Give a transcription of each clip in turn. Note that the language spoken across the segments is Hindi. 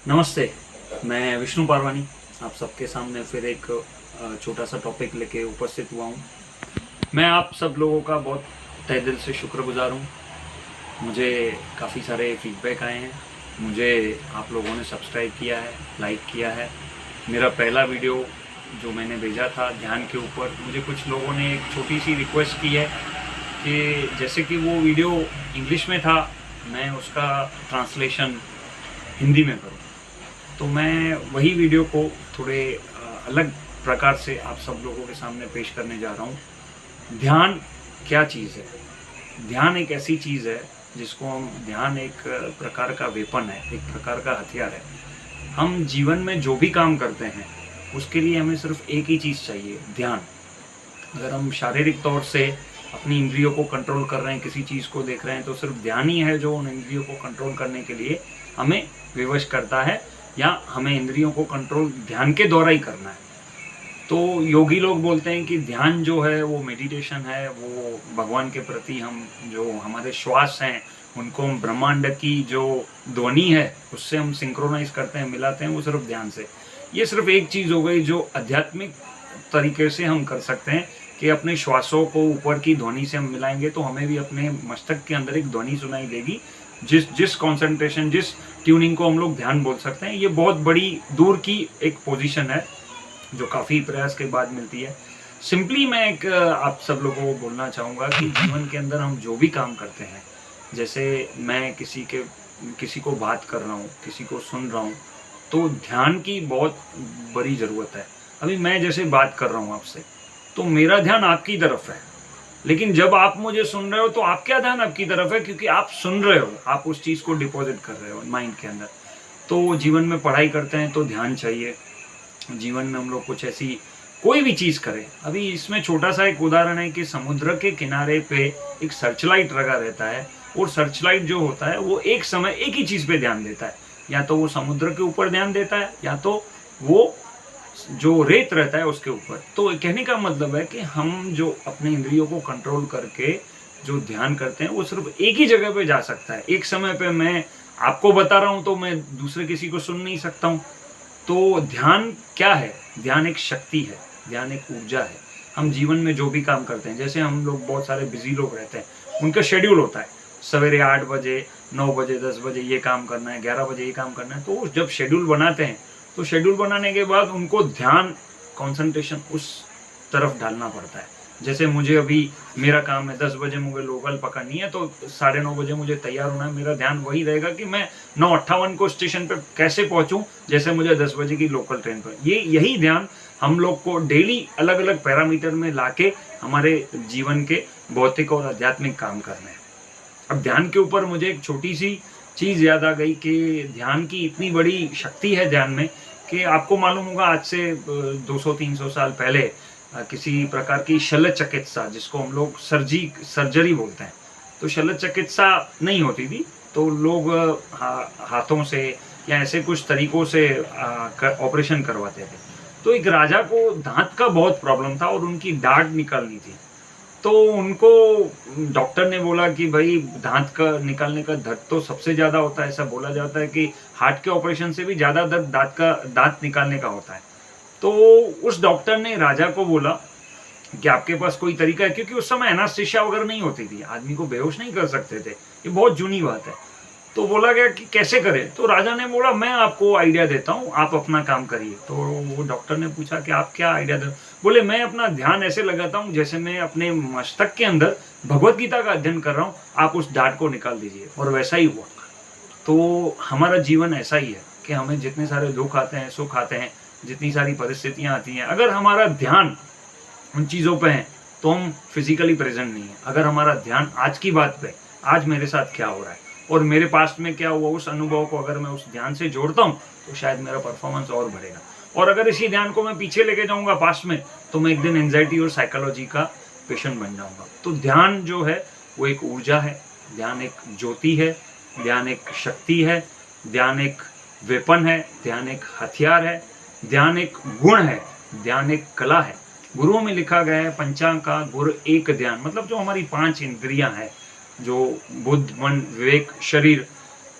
नमस्ते। मैं विष्णु पारवानी आप सबके सामने फिर एक छोटा सा टॉपिक लेके उपस्थित हुआ हूँ। मैं आप सब लोगों का बहुत तहे दिल से शुक्रगुजार हूँ। मुझे काफ़ी सारे फीडबैक आए हैं, मुझे आप लोगों ने सब्सक्राइब किया है, लाइक किया है। मेरा पहला वीडियो जो मैंने भेजा था ध्यान के ऊपर, मुझे कुछ लोगों ने एक छोटी सी रिक्वेस्ट की है कि जैसे कि वो वीडियो इंग्लिश में था, मैं उसका ट्रांसलेशन हिंदी में करूँ। तो मैं वही वीडियो को थोड़े अलग प्रकार से आप सब लोगों के सामने पेश करने जा रहा हूँ। ध्यान क्या चीज़ है? ध्यान एक ऐसी चीज़ है जिसको हम ध्यान एक प्रकार का वेपन है, एक प्रकार का हथियार है। हम जीवन में जो भी काम करते हैं उसके लिए हमें सिर्फ एक ही चीज़ चाहिए, ध्यान। अगर हम शारीरिक तौर से अपनी इंद्रियों को कंट्रोल कर रहे हैं, किसी चीज़ को देख रहे हैं, तो सिर्फ ध्यान ही है जो उन इंद्रियों को कंट्रोल करने के लिए हमें विवश करता है, या हमें इंद्रियों को कंट्रोल ध्यान के द्वारा ही करना है। तो योगी लोग बोलते हैं कि ध्यान जो है वो मेडिटेशन है, वो भगवान के प्रति हम जो हमारे श्वास हैं उनको हम ब्रह्मांड की जो ध्वनि है उससे हम सिंक्रोनाइज करते हैं, मिलाते हैं, वो सिर्फ ध्यान से। ये सिर्फ एक चीज़ हो गई जो आध्यात्मिक तरीके से हम कर सकते हैं कि अपने श्वासों को ऊपर की ध्वनि से हम मिलाएंगे तो हमें भी अपने मस्तक के अंदर एक ध्वनि सुनाई देगी, जिस कंसंट्रेशन, जिस ट्यूनिंग को हम लोग ध्यान बोल सकते हैं। ये बहुत बड़ी दूर की एक पोजीशन है जो काफ़ी प्रयास के बाद मिलती है। सिंपली मैं एक आप सब लोगों को बोलना चाहूँगा कि जीवन के अंदर हम जो भी काम करते हैं, जैसे मैं किसी को बात कर रहा हूँ, किसी को सुन रहा हूँ, तो ध्यान की बहुत बड़ी ज़रूरत है। अभी मैं जैसे बात कर रहा हूँ आपसे, तो मेरा ध्यान आपकी तरफ है, लेकिन जब आप मुझे सुन रहे हो तो आपका ध्यान आपकी तरफ है, क्योंकि आप सुन रहे हो, आप उस चीज़ को डिपॉजिट कर रहे हो माइंड के अंदर। तो जीवन में पढ़ाई करते हैं तो ध्यान चाहिए। जीवन में हम लोग कुछ ऐसी कोई भी चीज़ करें, अभी इसमें छोटा सा एक उदाहरण है कि समुद्र के किनारे पे एक सर्चलाइट लगा रहता है, और सर्चलाइट जो होता है वो एक समय एक ही चीज़ पे ध्यान देता है। या तो वो समुद्र के ऊपर ध्यान देता है, या तो वो जो रेत रहता है उसके ऊपर। तो कहने का मतलब है कि हम जो अपने इंद्रियों को कंट्रोल करके जो ध्यान करते हैं वो सिर्फ एक ही जगह पे जा सकता है। एक समय पे मैं आपको बता रहा हूँ तो मैं दूसरे किसी को सुन नहीं सकता हूँ। तो ध्यान क्या है? ध्यान एक शक्ति है, ध्यान एक ऊर्जा है। हम जीवन में जो भी काम करते हैं, जैसे हम लोग बहुत सारे बिजी लोग रहते हैं, उनका शेड्यूल होता है, सवेरे 8 बजे, 9 बजे, 10 बजे ये काम करना है, 11 बजे ये काम करना है। तो जब शेड्यूल बनाते हैं तो शेड्यूल बनाने के बाद उनको ध्यान, कंसंट्रेशन उस तरफ डालना पड़ता है। जैसे मुझे अभी मेरा काम है 10 बजे मुझे लोकल पकड़नी है, तो 9:30 बजे मुझे तैयार होना है। मेरा ध्यान वही रहेगा कि मैं 9:58 को स्टेशन पे कैसे पहुंचूं, जैसे मुझे 10 बजे की लोकल ट्रेन पर। यही ध्यान हम लोग को डेली अलग अलग पैरामीटर में लाके हमारे जीवन के भौतिक और आध्यात्मिक काम करने हैं। अब ध्यान के ऊपर मुझे एक छोटी सी चीज़ याद आ गई कि ध्यान की इतनी बड़ी शक्ति है ध्यान में, कि आपको मालूम होगा आज से 200-300 साल पहले किसी प्रकार की शल्य चिकित्सा, जिसको हम लोग सर्जरी बोलते हैं, तो शल्य चिकित्सा नहीं होती थी। तो लोग हाथों से या ऐसे कुछ तरीकों से ऑपरेशन करवाते थे। तो एक राजा को दांत का बहुत प्रॉब्लम था और उनकी दाढ़ निकालनी थी। तो उनको डॉक्टर ने बोला कि भाई दांत का निकालने का दर्द तो सबसे ज़्यादा होता है, ऐसा बोला जाता है कि हार्ट के ऑपरेशन से भी ज़्यादा दर्द दांत निकालने का होता है। तो उस डॉक्टर ने राजा को बोला कि आपके पास कोई तरीका है, क्योंकि उस समय एनास्थेसिया वगैरह नहीं होती थी, आदमी को बेहोश नहीं कर सकते थे, ये बहुत जूनी बात है। तो बोला गया कि कैसे करें, तो राजा ने बोला मैं आपको आइडिया देता हूँ, आप अपना काम करिए। तो वो डॉक्टर ने पूछा कि आप क्या आइडिया दे? बोले मैं अपना ध्यान ऐसे लगाता हूँ जैसे मैं अपने मस्तक के अंदर भगवत गीता का अध्ययन कर रहा हूँ, आप उस डांट को निकाल दीजिए। और वैसा ही हुआ। तो हमारा जीवन ऐसा ही है कि हमें जितने सारे दुख आते हैं, सुख आते हैं, जितनी सारी परिस्थितियाँ आती हैं, अगर हमारा ध्यान उन चीज़ों पे है तो हम फिजिकली प्रेजेंट नहीं है। अगर हमारा ध्यान आज की बात पे, आज मेरे साथ क्या हो रहा है और मेरे पास्ट में क्या हुआ, उस अनुभव को अगर मैं उस ध्यान से जोड़ता हूँ तो शायद मेरा परफॉर्मेंस और बढ़ेगा। और अगर इसी ध्यान को मैं पीछे लेके जाऊँगा पास्ट में, तो मैं एक दिन एंजाइटी और साइकोलॉजी का पेशेंट बन जाऊँगा। तो ध्यान जो है वो एक ऊर्जा है, ध्यान एक ज्योति है, ध्यान एक शक्ति है, ध्यान एक वेपन है, ध्यान एक हथियार है, ध्यान एक गुण है, ध्यान एक कला है। गुरुओं में लिखा गया है पंचांग का गुर एक ध्यान, मतलब जो हमारी 5 इंद्रियां हैं, जो बुद्ध, मन, विवेक, शरीर,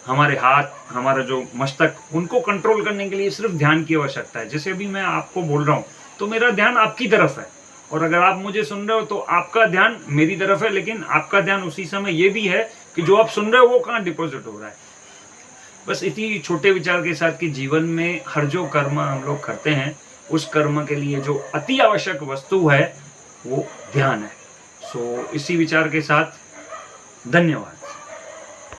हमारे हाथ, हमारा जो मस्तक, उनको कंट्रोल करने के लिए सिर्फ ध्यान की आवश्यकता है। जैसे अभी मैं आपको बोल रहा हूँ तो मेरा ध्यान आपकी तरफ है, और अगर आप मुझे सुन रहे हो तो आपका ध्यान मेरी तरफ है, लेकिन आपका ध्यान उसी समय ये भी है कि जो आप सुन रहे हो वो कहाँ डिपॉजिट हो रहा है। बस इसी छोटे विचार के साथ कि जीवन में हर जो कर्म हम लोग करते हैं, उस कर्म के लिए जो अति आवश्यक वस्तु है वो ध्यान है। सो इसी विचार के साथ धन्यवाद।